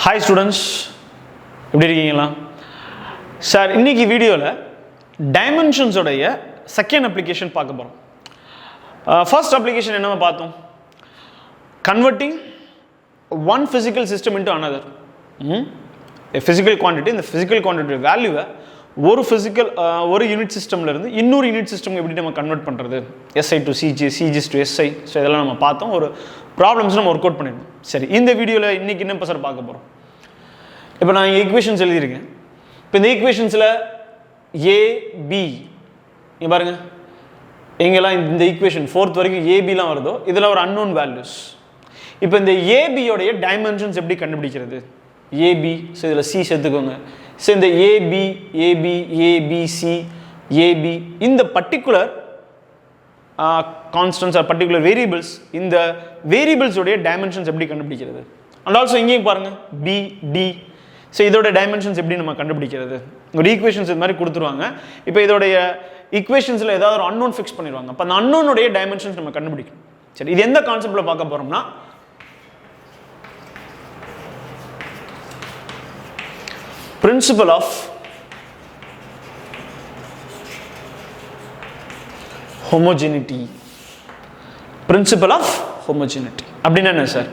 Hi students, எப்படி இருக்கீங்களா sir? இன்னைக்கு வீடியோவில் டைமென்ஷன்ஸ் உடைய செகண்ட் அப்ளிகேஷன் பார்க்க போகிறோம். ஃபர்ஸ்ட் அப்ளிகேஷன் என்னவா பார்த்தோம்? Converting one physical system into another. Physical quantity, இந்த ஃபிசிக்கல் குவான்டிட்டி வேல்யூவை ஒரு யூனிட் சிஸ்டம்லேருந்து இன்னொரு யூனிட் சிஸ்டம் எப்படி நம்ம கன்வெர்ட் பண்ணுறது, SI to CGS, CGS to SI. So இதெல்லாம் நம்ம பார்த்தோம். ஒரு ப்ராப்ளம்ஸ் நம்ம ஒர்க் அவுட் பண்ணிடணும். சரி, இந்த வீடியோவில் இன்றைக்கி என்ன சார் பார்க்க போகிறோம்? இப்போ நான் ஈக்குவேஷன்ஸ் எழுதியிருக்கேன். இப்போ இந்த ஈக்குவேஷன்ஸில் ஏபி இங்கே பாருங்கள், எங்கெல்லாம் இந்த ஈக்குவேஷன் 4th வரைக்கும் ஏபிலாம் வருதோ இதில் ஒரு அன்னோன் வேல்யூஸ். இப்போ இந்த ஏபியோடைய டைமென்ஷன்ஸ் எப்படி கண்டுபிடிக்கிறது? ஏபி, ஸோ இதில் சி சேர்த்துக்கோங்க. ஸோ இந்த ஏபி, ஏபி, ஏபிசி, ஏபி, இந்த particular constants R particular variables, இந்த வேரியபிள்ஸோடைய டைமென்ஷன்ஸ் எப்படி கண்டுபிடிக்கிறது? அண்ட் ஆல்சோ இங்கேயும் பாருங்கள் பி, டி. ஸோ இதோட டைமென்ஷன்ஸ் எப்படி நம்ம கண்டுபிடிக்கிறது? ஒரு ஈக்குவேஷன்ஸ் இது மாதிரி கொடுத்துருவாங்க. இப்போ இதோடைய ஈக்குவேஷன்ஸில் ஏதாவது ஒரு அன்னோன் ஃபிக்ஸ் பண்ணிடுவாங்க. அப்போ அந்த அன்னோனுடைய டைமென்ஷன்ஸ் நம்ம கண்டுபிடிக்கணும். சரி, இது எந்த கான்செப்டில் பார்க்க போகிறோம்னா, principle of homogeneity. Principle of homogeneity அப்படின்னா என்ன சார்?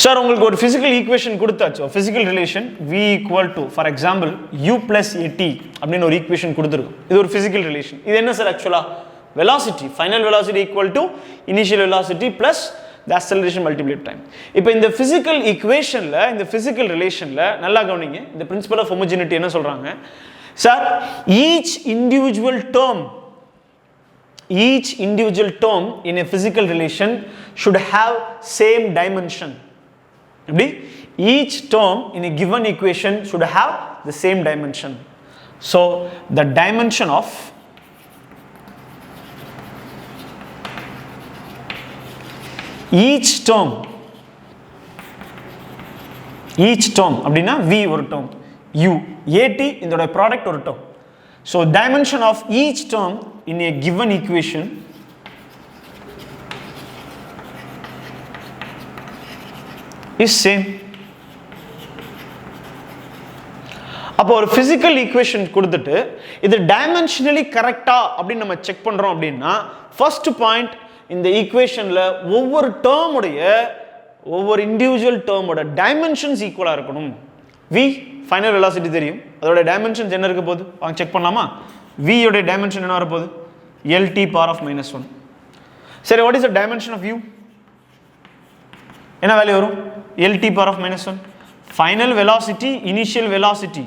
சார், உங்களுக்கு ஒரு ஃபிசிக்கல் ஈக்குவேஷன் கொடுத்தாச்சு, physical relation v equal to for example u + at அப்படின்னு ஒரு ஈக்குவேஷன் கொடுத்துருக்கும். இது ஒரு ஃபிசிக்கல் ரிலேஷன். இது என்ன சார்? ஆக்சுவலாக velocity, final velocity equal to initial velocity plus the acceleration multiply time. இப்போ இந்த ஃபிசிக்கல் ஈக்குவேஷனில், இந்த ஃபிசிக்கல் ரிலேஷனில் நல்லா கவனிங்க, இந்த பிரின்சிபல் ஆஃப் ஹோமோஜெனிட்டி என்ன சொல்கிறாங்க sir? Each individual term in a physical relation should have same dimension. எப்படி? Each term in a given equation should have the same dimension. So the dimension of each term அப்படின்னா v ஒரு term, u, at இதோட product ஒரு term. So dimension of each term in a given equation is same. அப்போ ஒரு physical equation கொடுத்துட்டு இது dimensionally கரெக்டா அப்படின்னு நம்ம செக் பண்றோம் அப்படின்னா, ஃபர்ஸ்ட் பாயிண்ட், இந்த ஈக்குவேஷன்ல ஒவ்வொரு இண்டிவிஜுவல் டேர்மோட டைமென்ஷன்ஸ் ஈக்குவலா இருக்கணும். v ஃபைனல் வெலாசிட்டி தெரியும், அதோட டைமென்ஷன்ஸ் என்ன இருக்க போகுது வாங்க செக் பண்ணலாமா? v யோட டைமென்ஷன் என்ன வர போகுது? lt power of -1. சரி, what is the dimension of u? என்ன வேல்யூ வரும்? lt power of -1. Final velocity, initial velocity,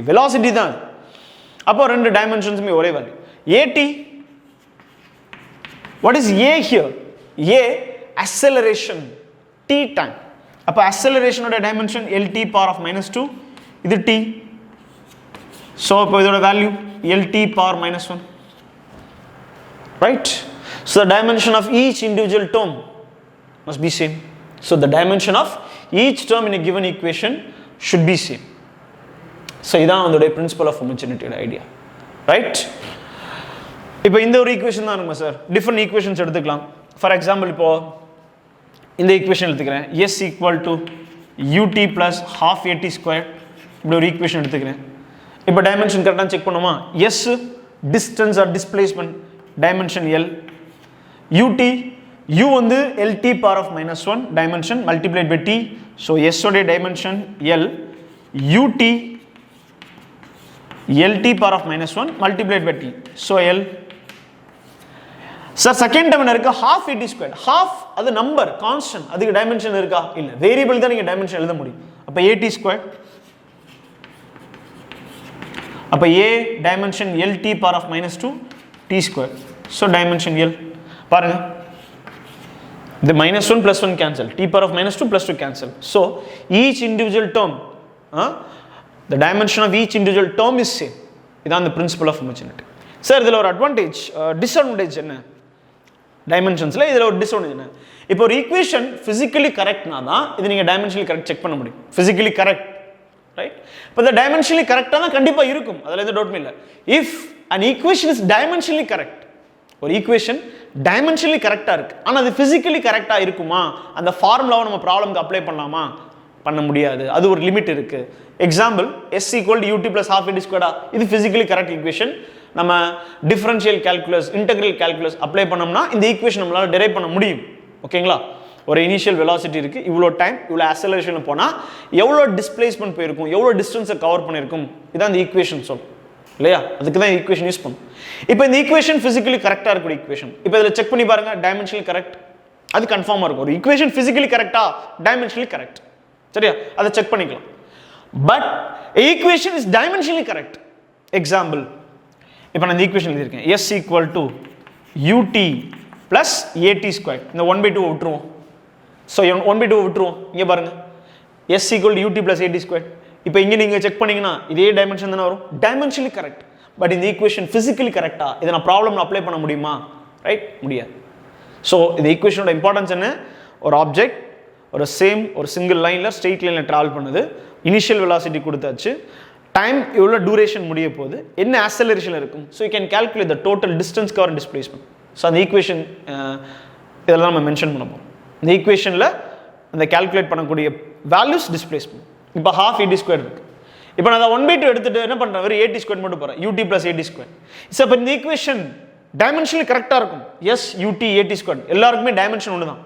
velocity தான். அப்போ ரெண்டு டைமென்ஷன்ஸுமே ஒரே value. at, what is a here? a acceleration, t time. அப்போ acceleration dimension lt power of -2, இது t. ஸோ இப்போ இதோட value lt power -1, right? So the dimension of each individual term must be same. So the dimension of each term in a given equation should be same. So இதான் அதோட principle of homogeneity idea, right? இப்போ இந்த ஒரு equation தான் இருக்குமா sir? Different equations எடுத்துக்கலாம். For example இப்போ இந்த ஈக்குவேஷன் எடுத்துக்கிறேன், s equal to ut plus ½ at², இப்படி ஒரு ஈக்குவேஷன் எடுத்துக்கிறேன். இப்போ டைமென்ஷன் கரெக்டாக செக் பண்ணுமா? s distance or displacement, dimension l. ut, u வந்து lt power of -1 டைமென்ஷன் multiplied by t. So s உடைய dimension l, ut lt power of -1 multiplied by t. So l. Sir, second term என்ன இருக்கு? ½ at². ½ அது number, constant, அதுக்கு dimension இருக்கா? இல்ல, variable தான் நீங்க டைமென்ஷன் எழுத முடியும். அப்ப at², அப்ப a dimension lt power of -2 t². So dimension l. பாருங்க, the -1 plus 1 cancel, t power of -2 plus 2 cancel. So each individual term, the dimension of each individual term is same. இதான் the principle of homogeneity. Sir, இதில் ஒரு advantage, disadvantage என்ன? டைமென்ஷன்ஸில் இதில் ஒரு disadvantage என்ன? இப்போ ஒரு ஈக்குவேஷன் ஃபிசிக்கலி கரெக்ட்னா தான் இது நீங்கள் டைமென்ஷனலி கரெக்ட் செக் பண்ண முடியும். Physically correct, right? இப்போ இந்த டைமென்ஷனலி கரெக்டாக தான் கண்டிப்பாக இருக்கும், அதில் எந்த டவுட்மே இல்லை. If an equation is dimensionally correct, ஒரு ஈக்குவேஷன் டைமென்ஷனலி கரெக்டாக இருக்குது, ஆனால் அது ஃபிசிக்கலி கரெக்டாக இருக்குமா? அந்த ஃபார்முலாவை நம்ம ப்ராப்ளம்க்கு அப்ளை பண்ணலாமா? பண்ண முடியாது, அது ஒரு லிமிட் இருக்கு. Example s equal to ut plus half at squared இது physically correct equation. நம்ம differential calculus, integral calculus apply பண்ணோம்னா இந்த ஈக்குவேஷன் நம்மளால டெரைவ் பண்ண முடியும். ஓகேங்களா? ஒரு இனிஷியல் வெலாசிட்டி இருக்கு, இவ்வளோ டைம் இவ்வளோ ஆக்சலரேஷன் போனால் எவ்வளோ டிஸ்பிளேஸ்மெண்ட் போயிருக்கும், எவ்வளோ டிஸ்டன்ஸை கவர் பண்ணியிருக்கும், இதான் இந்த ஈக்குவேஷன் சொல்லும் இல்லையா? அதுக்கு தான் ஈக்குவேஷன் யூஸ் பண்ணும். இப்போ இந்த ஈக்குவேஷன் ஃபிசிக்கலி கரெக்டாக இருக்கக்கூடிய ஈக்குவேஷன். இப்போ இதில் செக் பண்ணி பாருங்க, டைமென்ஷனலி கரெக்ட், அது கன்ஃபார்மாக இருக்கும். ஒரு ஈக்குவேஷன் ஃபிசிக்கலி கரெக்டா, டைமென்ஷனலி கரெக்ட், சரியா? அதை செக் பண்ணிக்கலாம். But equation is dimensionally correct. Example, இப்போ நான் இந்த ஈக்குவேஷன் எழுதியிருக்கேன், s equal to ut plus at squared. இந்த 1/2 விட்டுருவோம். ஸோ 1/2 விட்டுருவோம். இங்கே பாருங்க, s equal to ut plus at squared. இப்போ இங்கே நீங்கள் செக் பண்ணீங்கன்னா இதே டைமென்ஷன் தானே வரும், டைமென்ஷனலி கரெக்ட். பட் இந்த ஈக்குவேஷன் ஃபிசிக்கலி கரெக்டா, இதை நான் ப்ராப்ளம் அப்ளை பண்ண முடியுமா? ரைட், முடியாது. ஸோ இந்த ஈக்குவேஷனோட இம்பார்ட்டன்ஸ் என்ன? ஒரு ஆப்ஜெக்ட் ஒரு சிங்கிள் லைனில் ஸ்ட்ரெயிட் லைனில் ட்ராவல் பண்ணுது, இனிஷியல் வெலாசிட்டி கொடுத்தாச்சு, டைம் எவ்வளோ டூரேஷன் முடிய போகுது, என்ன ஆக்சலரேஷன் இருக்கும். So you can calculate the total distance cover displacement. So அந்த ஈக்குவேஷன் இதெல்லாம் நம்ம மென்ஷன் பண்ண போகிறோம். இந்த ஈக்குவேஷனில் அந்த கால்குலேட் பண்ணக்கூடிய வேல்யூஸ் டிஸ்பிளேஸ்மெண்ட். இப்போ half at squared இருக்கு. இப்போ நான் 1/2 எடுத்துட்டு என்ன பண்ணுறேன், வெறும் at squared மட்டும் போகிறேன், ut plus at squared. So இப்போ இந்த ஈக்குவேஷன் டைமென்ஷனலி கரெக்டாக இருக்கும். எஸ் ut at squared எல்லாருக்குமே டைமென்ஷன் ஒன்று தான்.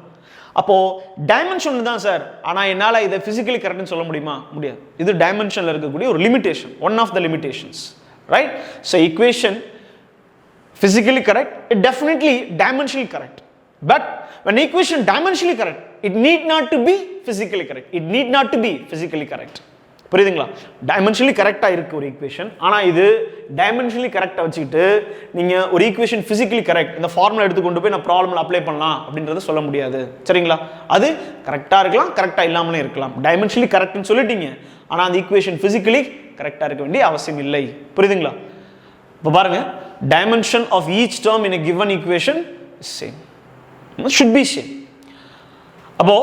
அப்போது டைமென்ஷன் ஒன்று தான் சார், ஆனால் என்னால் இதை ஃபிசிக்கலி கரெக்ட்னு சொல்ல முடியுமா? முடியாது. இது டைமென்ஷனில் இருக்கக்கூடிய ஒரு limitation, one of the limitations, right? So equation physically correct, it definitely dimensionally correct. But when equation dimensionally correct, it need not to be physically correct. It need not to be physically correct. புரியுதுங்களா? Dimensionally கரெக்டாக இருக்கு ஒரு equation, ஆனால் இது dimensionally கரெக்டாக வச்சுக்கிட்டு நீங்கள் ஒரு ஈக்குவேஷன் ஃபிசிக்கலி கரெக்ட் இந்த ஃபார்முலா எடுத்து கொண்டு போய் நான் ப்ராப்ளமில் அப்ளை பண்ணலாம் அப்படின்றத சொல்ல முடியாது. சரிங்களா? அது கரெக்டாக இருக்கலாம், கரெக்டாக இல்லாமலே இருக்கலாம். டைமென்ஷனலி கரெக்ட்னு சொல்லிட்டீங்க, ஆனால் அந்த ஈக்குவேஷன் ஃபிசிக்கலி கரெக்டாக இருக்க வேண்டிய அவசியம் இல்லை. புரியுதுங்களா? இப்போ பாருங்க, dimension of each term in a given equation is same. It should be same. அப்போ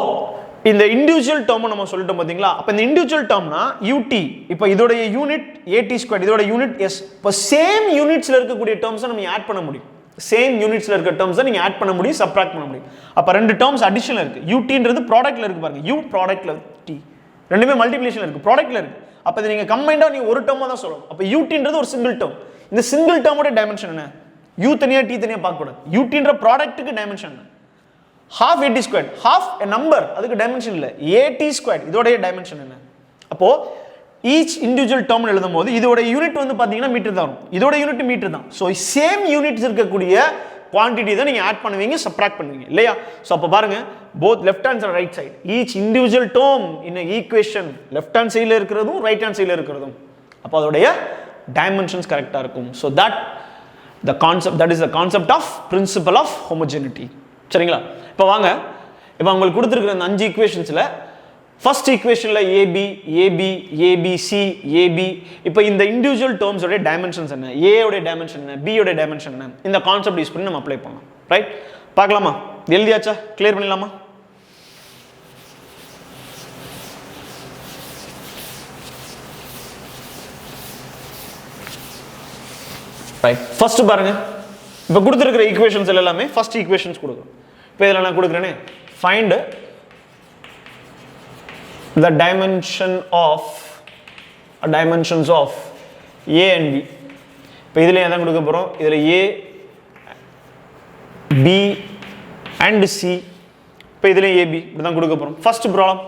இந்த இண்டிவிஜுவல் டேர்ம் நம்ம சொல்லிட்டோம் பாத்தீங்களா? அப்ப இந்த இண்டிவிஜுவல் டேர்ம்னா ut, இப்போ இதோட யூனிட் at squared, இதோட யூனிட் s. இப்போ சேம் யூனிட்ஸ்ல இருக்கக்கூடிய டேர்ம்ஸ் நம்ம ஆட் பண்ண முடியும். சேம் யூனிட்ஸ்ல இருக்க டேர்ம்ஸ் நீங்க ஆட் பண்ண முடியும், சப்ட்ராக்ட் பண்ண முடியும். அப்ப ரெண்டு டேர்ம்ஸ் அடிஷன்ல இருக்கு. utன்றது ப்ராடக்ட்ல இருக்கு பாருங்க, u ப்ராடக்ட்ல t, ரெண்டுமே மல்டிப்ளிகேஷன்ல இருக்கு, ப்ராடக்ட்ல இருக்கு. அப்ப இத நீங்க கம்பைண்டா நீங்க ஒரு டேர்மா தான் சொல்லணும். அப்ப utன்றது ஒரு சிங்கிள் டேர்ம். இந்த சிங்கிள் டேர்மோட டைமென்ஷன் என்ன? u தனியா t தனியா பார்க்க கூடாது. utன்ற ப்ராடக்ட்டுக்கு டைமென்ஷன் என்ன? half at squared, half a number, அதுக்கு டைமென்ஷன் இல்ல. at squared இதோட டைமென்ஷன் என்ன? அப்போ each individual term எழுதும்போது இதோட யூனிட் வந்து பாத்தீங்கன்னா மீட்டர் தான் வரும், இதோட யூனிட் மீட்டர் தான். சோ சேம் யூனிட்ஸ் இருக்கக்கூடிய குவாண்டிட்டி தான் நீங்க ஆட் பண்ணுவீங்க, சப்ட்ராக்ட் பண்ணுவீங்க இல்லையா? சோ அப்ப பாருங்க, both left hand and right side, each individual term in an equation left hand side ல இருக்குறதும் right hand side ல இருக்குறதும் அப்ப அதோட dimensions கரெக்ட்டா இருக்கும். so that is the concept of principle of homogeneity. சரிங்களா? இப்போ வாங்க, இப்போ உங்களுக்கு கொடுத்திருக்கிற அந்த 5 ஈக்குவேஷன்ஸ்ல ஃபர்ஸ்ட் ஈக்குவேஷன்ல AB AB ABC AB, இப்போ இந்த இண்டிவிஜுவல் டேர்ம்ஸ் உடைய டைமென்ஷன்ஸ் என்ன, A உடைய டைமென்ஷன் என்ன, B உடைய டைமென்ஷன் என்ன, இந்த கான்செப்ட் யூஸ் பண்ணி நம்ம அப்ளை பண்ணலாம். ரைட்? பார்க்கலாமா? எழுதியாச்சா? கிளியர் பண்ணிடலாமா? ரைட், ஃபர்ஸ்ட் பாருங்க, இப்போ கொடுத்திருக்கிற ஈக்குவேஷன்ஸ் எல்லாமே ஃபர்ஸ்ட் ஈக்குவேஷன்ஸ் கொடுக்குறோம். இப்போ இதில் நான் கொடுக்குறேனே, find the dimensions of A and B. இப்போ இதில் எதான் கொடுக்க போகிறோம், இதில் A, B and C, இப்போ இதில் AB இப்படி தான் கொடுக்க போகிறோம். ஃபர்ஸ்ட் ப்ராப்ளம்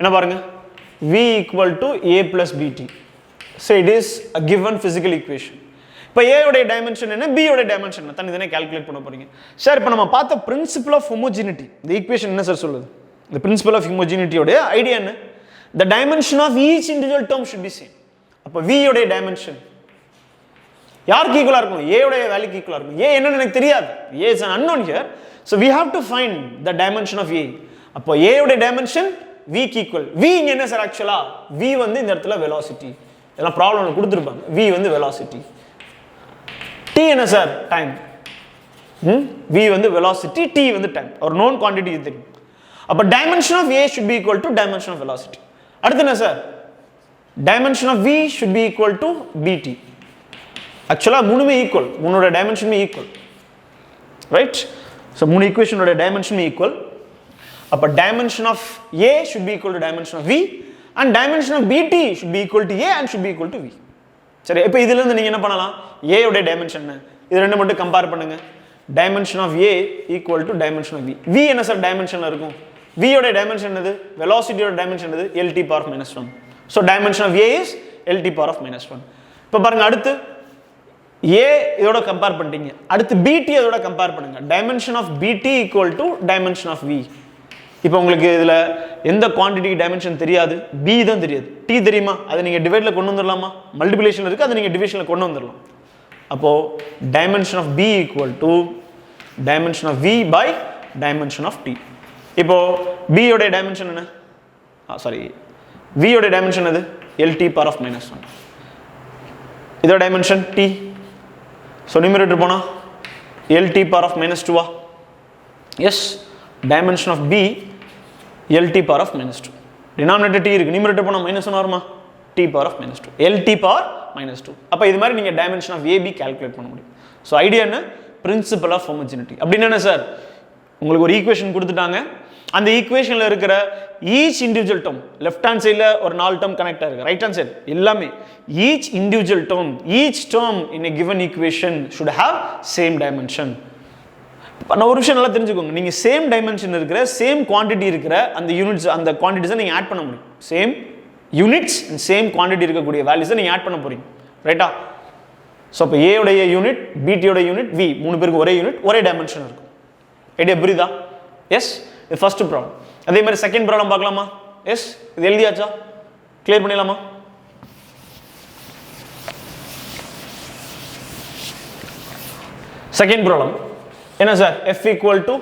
என்ன பாருங்க, V equal to A plus BT. So it is a given physical equation. இப்போ A உடைய டைமென்ஷன் என்ன, B உடைய டைமென்ஷன் என்ன, தனித்தனியாக கால்குலேட் பண்ண போறீங்க. சார் இப்போ நம்ம பார்த்த பிரின்சிபல் ஆஃப் ஹோமோஜெனிட்டி, இந்த ஈக்குவேஷன் என்ன சார் சொல்லுது? The principle of homogeneity உடைய ஐடியா என்ன? The dimension of each individual term should be same. அப்ப V உடைய dimension யாருக்கு ஈக்குவலா இருக்கும்? A உடைய வேல்யூக்கு ஈக்குவலா இருக்கும். A என்னன்னு எனக்கு தெரியாது, A is an unknown here, so we have to find the dimension of A. அப்ப A உடைய dimension V க்கு ஈக்குவல். V இங்க என்ன சார்? ஆக்சுவலா V வந்து இந்த இடத்துல velocity, இதெல்லாம் ப்ராப்ளம்ல கொடுத்திருப்பாங்க. V வந்து velocity, T என்ன சார்? டைம். V வந்து velocity, T வந்து டைம், ஒரு known quantity இது தெரியும். அப்ப dimension of A should be equal to dimension of velocity. அடுத்து என்ன sir? dimension of V should be equal to BT. ஆக்சுவலா மூணுமே ஈக்குவல், மூணோட டைமென்ஷனுமே ஈக்குவல். ரைட்? ஸோ மூணு ஈக்குவேஷனோட டைமென்ஷனுமே ஈக்குவல். அப்போ dimension of A should be equal to dimension of V and dimension of BT should be equal to A and should be equal to V. சரி, இப்போ இதிலிருந்து நீங்கள் என்ன பண்ணலாம்? A உடைய dimension இது ரெண்டு மட்டும் கம்பேர் பண்ணுங்க. dimension of A equal to dimension of V. V என்ன சார் டைமென்ஷனில் இருக்கும்? V உடைய டைமென்ஷன் என்னது? velocity உடைய டைமென்ஷன் என்னது? LT power of minus 1. So dimension of A is LT power of minus 1. இப்போ பாருங்க, அடுத்து A இதோட கம்பேர் பண்ணிட்டீங்க, அடுத்து BT இதோட கம்பேர் பண்ணுங்க. dimension of BT equal to dimension of V. இப்போ உங்களுக்கு இதில் எந்த குவான்டிட்டிக்கு டைமென்ஷன் தெரியாது? B தான் தெரியாது. T தெரியுமா? அதை நீங்கள் டிவைடில் கொண்டு வந்துடலாமா? மல்டிபிளேஷன் இருக்குது, அதை நீங்கள் டிவிஷனில் கொண்டு வந்துடலாம். அப்போது dimension of B equal to dimension of V by dimension of T. இப்போது B உடைய டைமென்ஷன் என்ன? சாரி, V உடைய டைமென்ஷன் எது? LT power of minus 1. இதோட டைமென்ஷன் T. ஸோ நியூமரேட்டர் போனால் LT power of minus 2. Yes, dimension of B LT power of minus 2. denominator T இருக்கு, numerator போனால் minus 1 வருமா? T power of minus 2. LT power minus 2. அப்போ இது மாதிரி நீங்கள் dimension of AB calculate பண்ண முடியும். ஸோ ஐடியா என்ன? Principle of homogeneity. அப்படின்னு என்ன சார்? உங்களுக்கு ஒரு ஈக்குவேஷன் கொடுத்துட்டாங்க, அந்த ஈக்குவேஷனில் இருக்கிற each individual term, left hand சைடில் ஒரு 4 டேர்ம் கனெக்ட் ஆகிருக்கு, ரைட் ஹேண்ட் சைடு எல்லாமே, each individual term, each term in a given equation should have same dimension. நான் ஒரு விஷயம் நல்லா தெரிஞ்சுக்கோங்க, நீங்கள் சேம் டைமென்ஷன் இருக்கிற, சேம் குவான்டிட்டி இருக்கிற அந்த யூனிட்ஸ், அந்த குவான்டிட்டிஸை நீங்கள் ஆட் பண்ண முடியும். Same units and same quantity இருக்கக்கூடிய வேல்யூஸை நீங்கள் ஆட் பண்ண போகிறீங்க, ரைட்டா? ஸோ இப்போ A உடைய யூனிட், BT யூனிட், V, 3 பேருக்கு ஒரே யூனிட், ஒரே டைமென்ஷன் இருக்கும். ஐடியா புரியுதா? எஸ், இது ஃபர்ஸ்ட் ப்ராப்ளம். அதே மாதிரி செகண்ட் ப்ராப்ளம் பார்க்கலாமா? எஸ், இது எழுதியாச்சா? கிளியர் பண்ணிடலாமா? செகண்ட் ப்ராப்ளம் என்ன sir? F equal to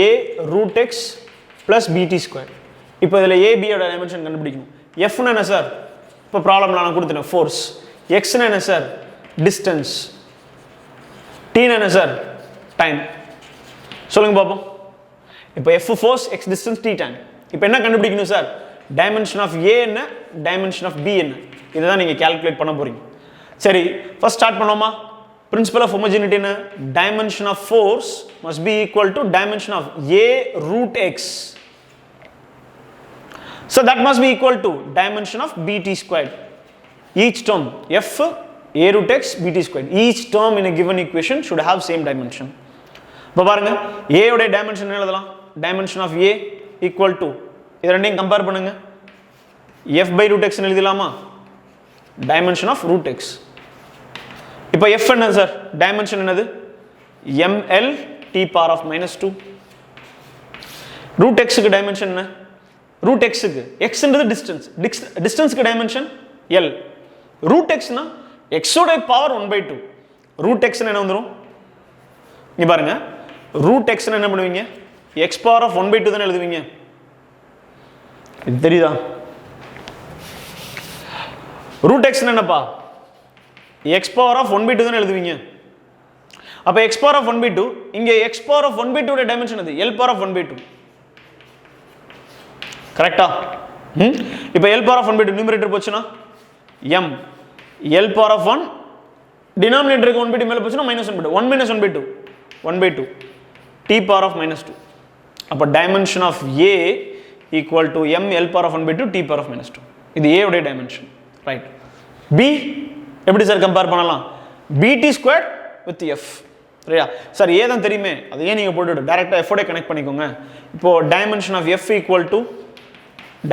A root x plus BT square. இப்போ இதில் AB யோட டைமென்ஷன் கண்டுபிடிக்கணும். Fனா என்ன சார்? இப்போ ப்ராப்ளம்ல நான் கொடுத்துட்டேன் ஃபோர்ஸ். Xனா என்ன சார்? டிஸ்டன்ஸ். Tனா என்ன சார்? டைம். சொல்லுங்க பார்ப்போம். இப்போ F force, X distance, T time. இப்போ என்ன கண்டுபிடிக்கணும் சார்? டைமென்ஷன் ஆஃப் A என்ன, டைமென்ஷன் ஆஃப் B என்ன, இதை தான் நீங்கள் கால்குலேட் பண்ண போறீங்க. சரி, ஃபர்ஸ்ட் ஸ்டார்ட் பண்ணுவோமா? Principle of homogeneity என்ன? Dimension of force must be equal to dimension of A root x. So that must be equal to dimension of BT squared. Each term F A root x BT squared. Each term in a given equation should have same dimension. இப்போ பாருங்க, A உடைய dimension என்ன எழுதலாம்? Dimension of A equal to, இது ரெண்டையும் compare பண்ணுங்க, F by root x எழுதலாமா? Dimension of root x. இப்போ F என்ன சார்? டைமென்ஷன் என்னது? ml t power of minus 2. Root எக்ஸுக்கு டைமென்ஷன் என்ன? ரூட் எக்ஸுக்கு, எக்ஸ்ன்றது டிஸ்டன்ஸ், டிஸ்டன்ஸுக்கு டைமென்ஷன் எல். ரூட் எக்ஸ்னா எக்ஸோட பவர் 1/2. ரூட் எக்ஸ்னு என்ன வந்துடும்? நீ பாருங்க, ரூட் எக்ஸ்னு என்ன பண்ணுவீங்க? எக்ஸ் பவர் ஆஃப் 1/2 தானே எழுதுவீங்க. இது தெரியுதா? ரூட் எக்ஸ்னு என்னப்பா? x power of 1/2 தான் எழுதுவீங்க. அப்ப x power of 1/2, இங்க x power of 1/2 உடைய டைமென்ஷன் எது? L power of 1/2. கரெக்ட்டா? இப்போ L power of 1/2 நியூமரேட்டர் போச்சுனா m, L power of 1 டினாமினேட்டருக்கு 1/2 மேல போச்சுனா -1/2. 1 - 1/2 1/2 t power of -2. அப்ப dimension of A equal to m L power of 1/2 t power of -2. இது A உடைய டைமென்ஷன், ரைட்? B எப்படி சார் கம்பேர் பண்ணலாம்? BT squared with F, சரியா? Sir A தான் தெரியுமே, அதை ஏன் நீங்கள் போட்டுட்டு டைரெக்டாக F ஓட கனெக்ட் பண்ணிக்கோங்க. இப்போ dimension of F equal to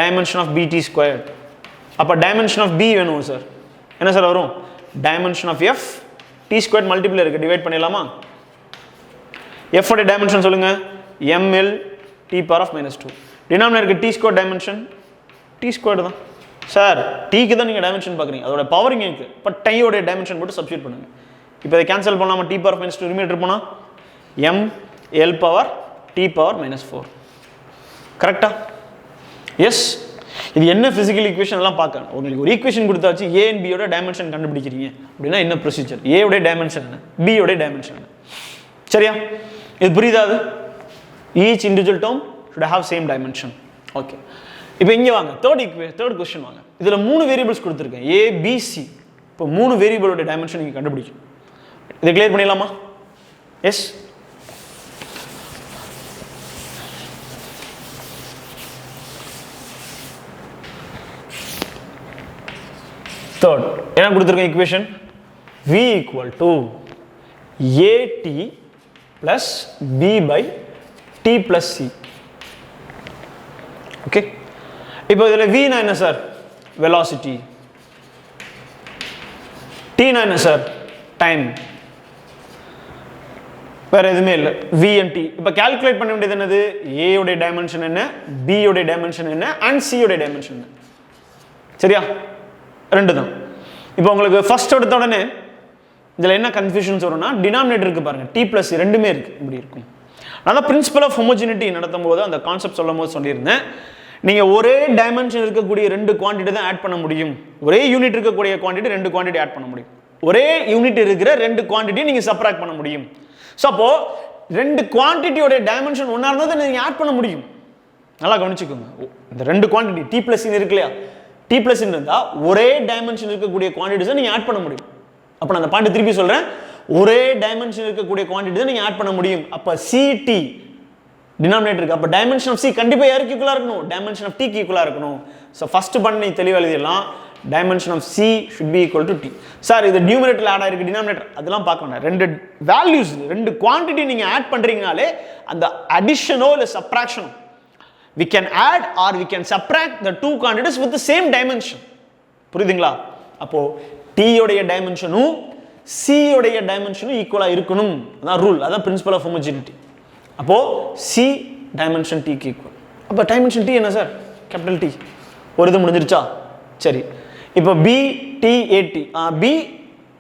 dimension of BT squared. அப்போ டைமென்ஷன் ஆஃப் B வேணும் சார். என்ன சார் வரும்? Dimension of F T squared multiple இருக்கு, டிவைட் பண்ணிடலாமா? F ஓட டைமென்ஷன் சொல்லுங்க, ml t power of -2. டினாமினேட்டருக்கு T squared dimension T squared தான் சார். டீக்கு தான் நீங்கள் டைமென்ஷன் பார்க்குறீங்க, அதோட பவர் இங்கே இருக்குது, பட் டையோட டைமென்ஷன் போட்டு சப்ஸ்டியூட் பண்ணுங்க. இப்போ இதை கேன்சல் பண்ணாம t power -2 நியூமரேட்டர் போனால் m L power t power -4. கரெக்டா? எஸ். இது என்ன ஃபிசிக்கல் ஈக்குவேஷன் எல்லாம் பார்க்கணும். உங்களுக்கு ஒரு ஈக்குவேஷன் கொடுத்தாச்சு, A and B யோட டைமென்ஷன் கண்டுபிடிக்கிறீங்க அப்படின்னா என்ன ப்ரொசீஜர்? A உடைய டைமென்ஷன் என்ன, B உடைய டைமென்ஷன் என்ன, சரியா? இது புரியுதா? அது each individual term should have same dimension. Okay, இப்போ இங்கே வாங்க, தேர்ட் கொஸ்டின் வாங்க. இதில் 3 வேரியபிள்ஸ் கொடுத்துருக்கேன், A B C. இப்போ 3 வேரியபிளோட டைமென்ஷன் நீங்கள் கண்டுபிடிக்கும். இதை கிளியர் பண்ணிடலாமா? எஸ். third என்ன கொடுத்திருக்கேன் equation v equal to at plus b by t plus c. okay இப்போ இதுல v னா என்ன சார் velocity, t னா என்ன சார் time, வேற எதுவுமே இல்லை v and t. இப்போ கால்குலேட் பண்ண வேண்டியது என்னது a உடைய டைமென்ஷன் என்ன, b உடைய டைமென்ஷன் என்ன and c உடைய டைமென்ஷன் என்ன. சரியா ரெண்டு தான். இப்போ உங்களுக்கு ஃபர்ஸ்ட் எடுத்த உடனே இதில் என்ன கன்ஃபியூஷன்ஸ் வரும்னா டினாமினேட்டர் இருக்கு பாருங்க t plus ரெண்டுமே இருக்கு இப்படி இருக்கும். நான் தான் பிரின்சிபல் ஆஃப் ஹோமோஜெனிட்டி நடத்தும் போது அந்த கான்செப்ட் சொல்லும் போது சொல்லியிருந்தேன், நீங்க ஒரே டைமென்ஷன் இருக்கக்கூடிய ரெண்டு குவாண்டிட்டி தான் ஆட் பண்ண முடியும், ஒரே யூனிட் இருக்கக்கூடிய குவாண்டிட்டி ரெண்டு குவாண்டிட்டி ஆட் பண்ண முடியும், ஒரே யூனிட் இருக்கிற ரெண்டு குவாண்டிட்டி நீங்க சப்ராக்ட் பண்ண முடியும். ஸோ அப்போ ரெண்டு குவாண்டிட்டியோட டைமென்ஷன் ஒன்றா இருந்தால் நீங்க ஆட் பண்ண முடியும். நல்லா கவனிச்சுக்கோங்க, இந்த ரெண்டு குவாண்டிட்டி t plus இருக்கு இல்லையா, t plus இருந்தா ஒரே டைமென்ஷன் இருக்கக்கூடிய குவாண்டிட்டிஸை நீங்க ஆட் பண்ண முடியும். அப்ப நான் அந்த பாயிண்ட் திருப்பி சொல்றேன், ஒரே டைமென்ஷன் இருக்கக்கூடிய குவாண்டிட்டி தான் நீங்க ஆட் பண்ண முடியும். அப்ப ct டினாமினேட்டர் இருக்கு, அப்ப டைமென்ஷன் ஆஃப் c கண்டிப்பா யாருக்கு ஈக்குவலா இருக்கணும், டைமென்ஷன் ஆஃப் t க்கு ஈக்குவலா இருக்கணும். சோ ஃபர்ஸ்ட் பண்ணி நீ தெளிவா எழுதிடலாம், dimension of c should be equal to t. Sir இது நியூமரேட்டர்ல ஆட் ஆயிருக்கு டினாமினேட்டர் அதெல்லாம் பார்க்க வேண்டாம், ரெண்டு வேல்யூஸ் ரெண்டு குவாண்டிட்டி நீங்க ஆட் பண்றீங்கனாலே அந்த அடிஷனோ இல்ல சப்ட்ராக்ஷனோ we can add or we can subtract the two quantities with the same dimension. புரியுதுங்களா? அப்போ t உடைய டைமென்ஷனும் c உடைய டைமென்ஷனும் ஈக்குவலா இருக்கணும், அதான் ரூல், அதான் பிரின்சிபல் ஆஃப் ஹோமோஜெனிட்டி. அப்போ c டைமென்ஷன் t க்கு ஈக்குவல். அப்ப டைமென்ஷன் t என்ன சார் கேபிட்டல் T. ஒரு இது முடிஞ்சிருச்சா? சரி, இப்போ b t a t b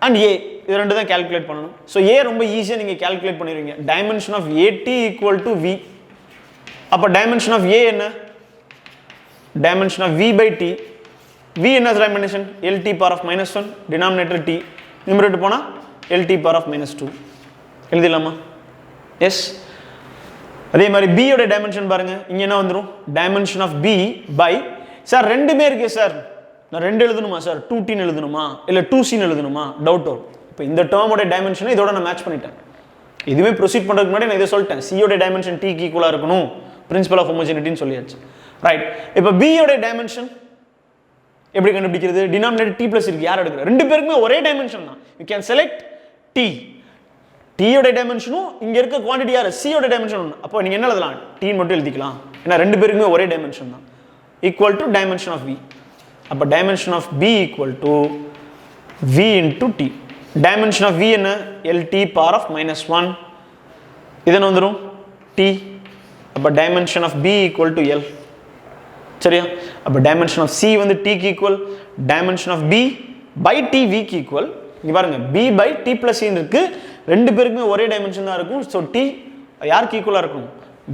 and a இது ரெண்டு தான் கால்குலேட் பண்ணணும். ஸோ a ரொம்ப ஈஸியாக நீங்கள் கால்குலேட் பண்ணிடுவீங்க, dimension of at equal to v. அப்போ டைமென்ஷன் ஆஃப் a என்ன, dimension of v by t. v என்ன dimension lt power of -1, denominator t, numerator போனால் lt power of -2 எழுதிடலாமா? எஸ். அதே மாதிரி b உடைய டைமென்ஷன் பாருங்க, இங்க என்ன வந்துடும், dimension of b by, sir ரெண்டுமே இருக்கு சார், நான் ரெண்டு எழுதணுமா சார், 2t எழுதணுமா இல்லை 2c எழுதணுமா டவுட் வரும். இப்போ இந்த டேர்மோட டைமென்ஷனை இதோட நான் மேட்ச் பண்ணிட்டேன், இதுவே ப்ரொசீட் பண்ணுறதுக்கு முன்னாடி நான் இதை சொல்லிட்டேன், c உடைய டைமென்ஷன் t க்கு ஈக்குவலாக இருக்கணும், பிரின்சிபல் ஆஃப் ஹோமோஜெனிட்டின்னு சொல்லியாச்சு. ரைட், இப்போ b உடைய டைமென்ஷன் எப்படி கண்டுபிடிக்கிறது, டினாமினேட்டர் t plus இருக்கு, யார் எடுக்கிற ரெண்டு பேருக்குமே ஒரே டைமென்ஷன் தான், you can select t. t உடைய டைமென்ஷனும் இங்க இருக்க குவாண்டிட்டி யார் c உடைய டைமென்ஷன் ஒன்று, அப்போ நீங்க என்ன எழுதலாம் t மட்டும் எழுதிக்கலாம், ஏன்னா ரெண்டு பேருக்குமே ஒரே டைமென்ஷன் தான், equal to dimension of v. அப்போ dimension of b equal to v into t. Dimension of v என்ன lt power of -1, இது என்ன வந்துடும் t. அப்போ dimension of b equal to l. சரியா? அப்போ டைமென்ஷன் ஆஃப் c வந்து t க்கு equal, dimension of b by t v க்கு ஈக்குவல். இங்க பாருங்க b by t plus c இருக்கு, ரெண்டு பேருக்குமே ஒரே டைமென்ஷன் தான் இருக்கும். ஸோ t யாருக்கு ஈக்குவலா இருக்கும்,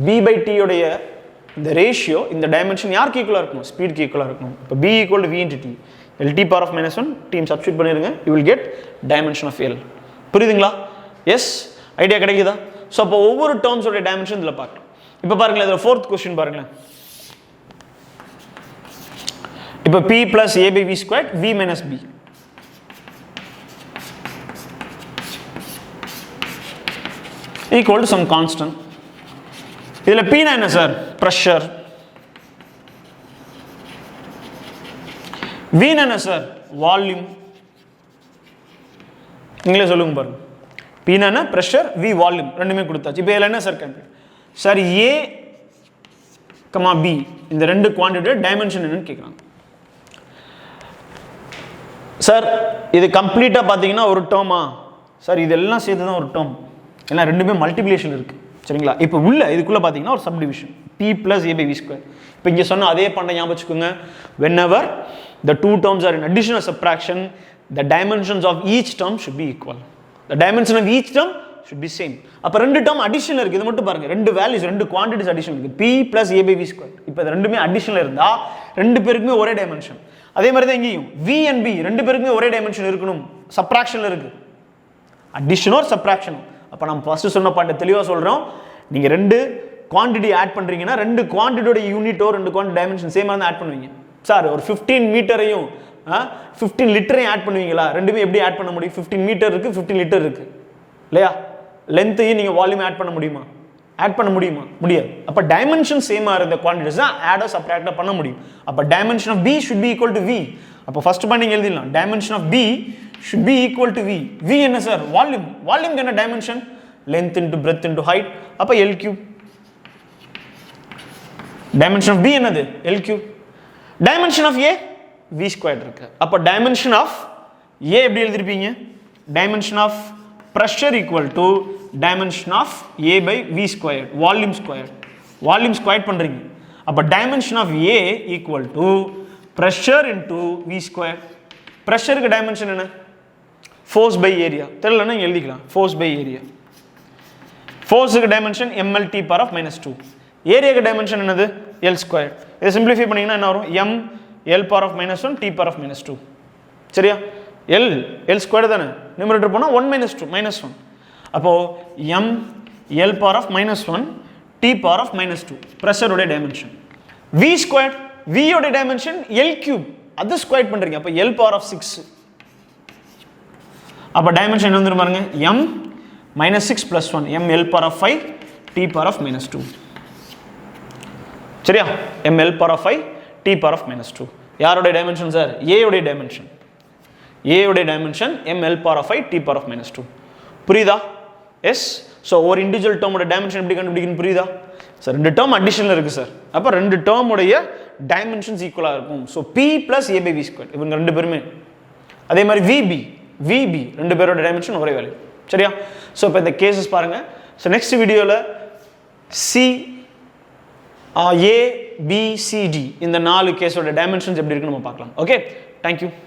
b by t உடைய இந்த ரேஷியோ இந்த டைமென்ஷன் யாருக்கு ஈக்குவலா இருக்கும், ஸ்பீடுக்கு ஈக்குவலா இருக்கும். இப்போ b equal to v into t, lt power of -1 t substitute பண்ணிருங்க, you will get dimension of l. புரியுதுங்களா? எஸ், ஐடியா கிடைக்குதா? ஸோ அப்போ ஒவ்வொரு டேர்ம்ஸ் உடைய டைமென்ஷன் இதில் பார்க்கலாம். இப்போ பாருங்களேன், இதில் ஃபோர்த் கொஸ்டின் பாருங்களேன். இப்போ p plus a by v squared v minus b equal to some constant. இதில் p என்ன சார் ப்ரெஷர், v என்ன சார் வால்யூம், நீங்களே சொல்லுங்க பாருங்க. p என்ன ப்ரெஷர், v வால்யூம் ரெண்டுமே கொடுத்தாச்சு. இப்போ இதில் என்ன சார் கேட்குறேன் சார், a கமா b இந்த ரெண்டு குவான்டிட்டி டைமென்ஷன் என்னன்னு கேட்குறாங்க. சார் இது கம்ப்ளீட்டாக பார்த்தீங்கன்னா ஒரு டேர்மா சார், இதெல்லாம் சேர்த்து தான் ஒரு டேர்ம், எல்லாம் ரெண்டுமே மல்டிப்ளிகேஷன் இருக்குது. சரிங்களா? இப்போ உள்ள இதுக்குள்ளே பார்த்தீங்கன்னா ஒரு subdivision p plus a by v square. இப்போ இங்கே சொன்ன அதே பண்ண ஞாபகம் வச்சுக்கோங்க, whenever the two terms are in addition or subtraction, the dimensions of each term should be equal. The dimension of each term should be same. அப்போ ரெண்டு term அடிஷனில் இருக்குது, இது மட்டும் பாருங்கள், ரெண்டு வேல்யூஸ் ரெண்டு குவான்டிட்டிஸ் அடிஷன் இருக்குது, p plus a by v square. இப்போ இது ரெண்டுமே அடிஷனில் இருந்தால் ரெண்டு பேருக்குமே ஒரே டைமென்ஷன். அதே மாதிரி தான் இங்கேயும் v and b ரெண்டு பேருக்குமே ஒரே டைமென்ஷன் இருக்கணும், சப்ட்ராக்ஷனில் இருக்குது, அடிஷனோ சப்ட்ராக்ஷனோ. அப்போ நம்ம ஃபர்ஸ்ட் சொன்ன பாயிண்ட் தெளிவாக சொல்கிறோம், நீங்கள் ரெண்டு குவான்டிட்டி ஆட் பண்ணுறீங்கன்னா ரெண்டு குவான்டிட்டியோட யூனிட்டோ ரெண்டு குவான்டிட்டி டைமென்ஷன் சேமாக தான் ஆட் பண்ணுவீங்க. சார் ஒரு 15 மீட்டரையும் 15 லிட்டரையும் ஆட் பண்ணுவீங்களா, ரெண்டுமே எப்படி ஆட் பண்ண முடியும், 15 மீட்டர் இருக்குது 15 லிட்டர் இருக்குது இல்லையா, லென்த்தையும் நீங்கள் வால்யூம் ஆட் பண்ண முடியுமா, ஆட் பண்ண முடியுமா? முடியாது. அப்போ டைமென்ஷன் சேமாக இருந்த குவான்டிட்டிஸ் தான் ஆட் ஆர் சப்ட்ராக்டாக பண்ண முடியும். அப்போ dimension of B should be equal to V. அப்போ ஃபர்ஸ்ட் பாயிண்ட் நீங்கள் எழுதிடலாம், dimension of B should be equal to V. V என்ன சார்? வால்யூம். வால்யூம்க்கு என்ன dimension? Length into breadth into height. அப்போ L cube. Dimension of B என்னது? L cube. Dimension of A V square இருக்கு. அப்போ dimension of A எப்படி எழுதிருப்பீங்க? Dimension of pressure equal to dimension of A by V squared, volume squared. Volume squared பண்றீங்க. அப்ப dimension of A equal to pressure into V squared. pressure க்கு dimension என்ன? force by area. தெரியலனா எழுதிக்கலாம், force by area. force க்கு dimension ml t power of minus 2. area க்கு dimension என்னது? L squared. இதை simplify பண்ணீங்கன்னா என்ன வரும்? m L power of minus 1 t power of minus 2. சரியா? L squared தானே, நியூமரேட்டர் போனா 1 minus 2 minus 1. அப்போ m L power of minus 1 t power of minus 2 pressure உடைய dimension. V squared, V உடைய dimension L cube, அது square பண்றீங்க. அப்போ L power of 6. அப்போ dimension என்ன வந்துரும் பாருங்க, m minus 6 plus 1 m L power of 5 t power of minus 2. சரியா? m L power of 5 t power of minus 2. யாருடைய dimension சார்? A உடைய dimension. A உடைய dimension m L power of 5 t power of minus 2. புரியுதா? S. So ஒரு individual டேர்மோட dimension எப்படி கண்டுபிடிக்கணும்? புரியுதா sir? ரெண்டு டேர்ம் அடிஷனில் இருக்குது சார். அப்போ ரெண்டு டேர்முடைய டைமென்ஷன்ஸ் ஈக்குவலாக இருக்கும். So B plus A by V square, இவங்க ரெண்டு பேருமே. அதே மாதிரி விபி ரெண்டு பேரோட டைமென்ஷன் ஒரே வேல்யூ. சரியா? ஸோ இப்போ இந்த கேசஸ் பாருங்கள். ஸோ நெக்ஸ்ட் வீடியோவில் சி ஏபிசிடி இந்த 4 கேஸோட டைமென்ஷன்ஸ் எப்படி இருக்குன்னு நம்ம பார்க்கலாம். Okay, thank you.